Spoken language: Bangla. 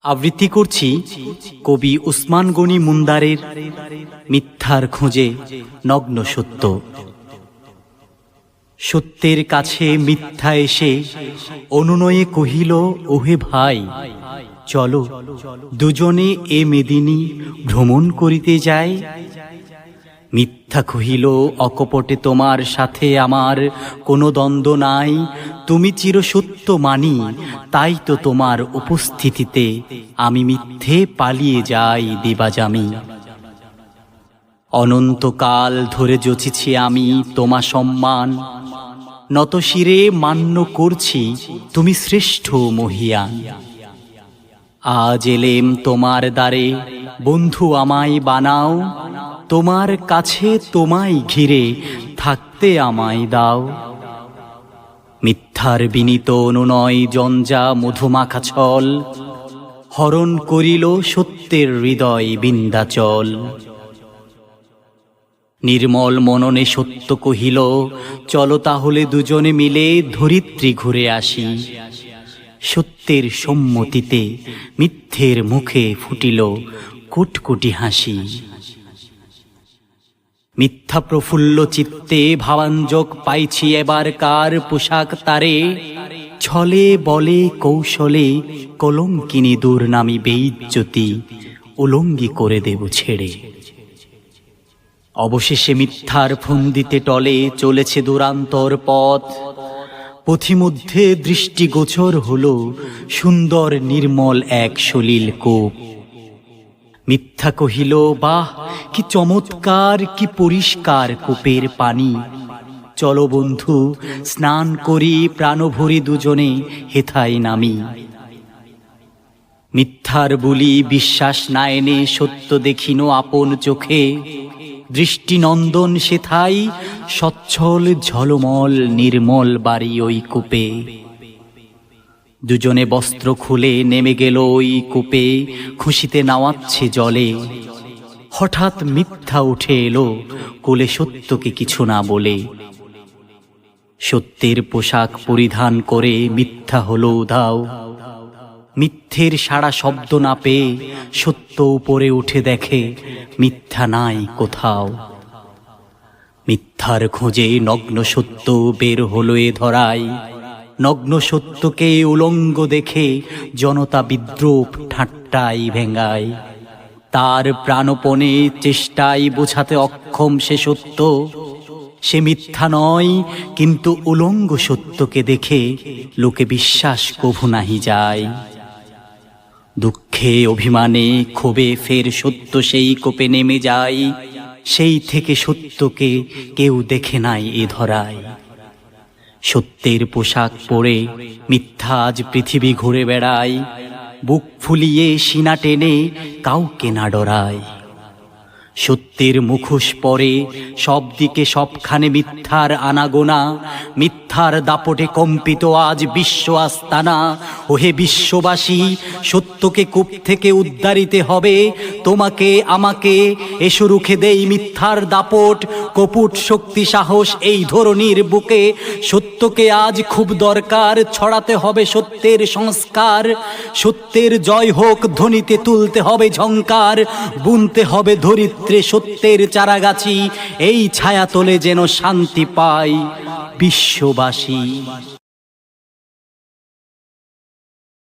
আবৃত্তি করছি কবি উসমান গনি মুন্দারের মিথ্যার খোঁজে নগ্ন সত্য। সত্যের কাছে মিথ্যা এসে অনুনয়ে কহিল, ওহে ভাই চলো দুজনে এ মেদিনী ভ্রমণ করিতে যাই। মিথ্যা কহিল, অকপটে তোমার সাথে আমার কোনো দ্বন্দ্ব নাই, তুমি চিরসত্য মানি, তাই তো তোমার উপস্থিতিতে আমি মিথ্যে পালিয়ে যাই দিবাজামি। অনন্তকাল ধরে যচিছি আমি তোমা সম্মান, নত শিরে মান্য করছি তুমি শ্রেষ্ঠ মহিয়ান। আজ এলেম তোমার দ্বারে, বন্ধু আমায় বানাও, তোমার কাছে তোমায় ঘিরে থাকতে আমায় দাও। মিথ্যার বিনীত অনুনয় জঞ্জা মধুমাখা ছল, হরণ করিল সত্যের হৃদয় বিন্ধ্যাচল। নির্মল মননে সত্য কহিল, চলো তাহলে দুজনে মিলে ধরিত্রী ঘুরে আসি। সত্যের সম্মতিতে মিথ্যের মুখে ফুটিল কুটকুটি হাসি। মিথ্যা প্রফুল্ল চিত্তে ভাবাঞ্জক পাইছি এবার কার পোশাক তারে, ছলে বলে কৌশলে কলঙ্কিনী দুর্নামী বেইজ্জতি উলঙ্গি করে দেব ছেড়ে। অবশেষে মিথ্যার ফন্দিতে টলে চলেছে দুরান্তর পথ, পথিমধ্যে দৃষ্টিগোচর হল সুন্দর নির্মল এক সলিল কূপ। মিথ্যা কহিল, বাহ কি চমৎকার, কি পরিষ্কার কূপের পানি, চলো বন্ধু স্নান করি প্রাণভরি দুজনে হেথায় নামি। মিথ্যার বলি বিশ্বাস না এনে সত্য দেখিন আপন চোখে, দৃষ্টিনন্দন সেথাই সচ্ছল ঝলমল নির্মল বাড়ি ওই কূপে। দুজনে বস্ত্র খুলে নেমে গেল ওই কূপে, খুশিতে নাওয়াচ্ছে জলে। হঠাৎ মিথ্যা উঠে এলো কোলে সত্যকে কিছু না বলে। সত্যের পোশাক পরিধান করে মিথ্যা হলো উধাও। মিথ্যের সারা শব্দ না পেয়ে সত্য উপরে উঠে দেখে মিথ্যা নাই কোথাও। মিথ্যার খোঁজে নগ্ন সত্য বের হলো এ ধরায়, নগ্ন সত্যকে উলঙ্গ দেখে জনতা বিদ্রূপ ঠাট্টাই ভেঙ্গায়। তার প্রাণপণে চেষ্টায় বোঝাতে অক্ষম সে সত্য, সে মিথ্যা নয় কিন্তু উলঙ্গ সত্যকে দেখে লোকে বিশ্বাস কভু নাহি যায়। দুঃখে অভিমানে ক্ষোভে ফের সত্য সেই কোপে নেমে যায়, সেই থেকে সত্যকে কেউ দেখে নাই এ ধরায়। সত্যের পোশাক পরে মিথ্যা আজ পৃথিবী ঘুরে বেড়ায়, বুক ফুলিয়ে সিনা টেনে কাউকে না ডরায়। সত্যের মুখোশ পরে সব দিকে সবখানে মিথ্যার আনাগোনা, মিথ্যার দাপটে কম্পিত আজ বিশ্ব আস্তানা। ওহে বিশ্ববাসী, সত্যকে কূপ থেকে উদ্ধারিতে হবে তোমাকে আমাকে, এসো রুখে দেই মিথ্যার দাপট, কপট শক্তি সাহস এই ধরনীর বুকে। সত্যকে আজ খুব দরকার, ছড়াতে হবে সত্যের সংস্কার। সত্যের জয় হোক ধ্বনিতে তুলতে হবে ঝংকার, বুনতে হবে ধরিত্রী সত্যের চারাগাছি, এই ছায়া তোলে যেন শান্তি পায় বিশ্ববাসী।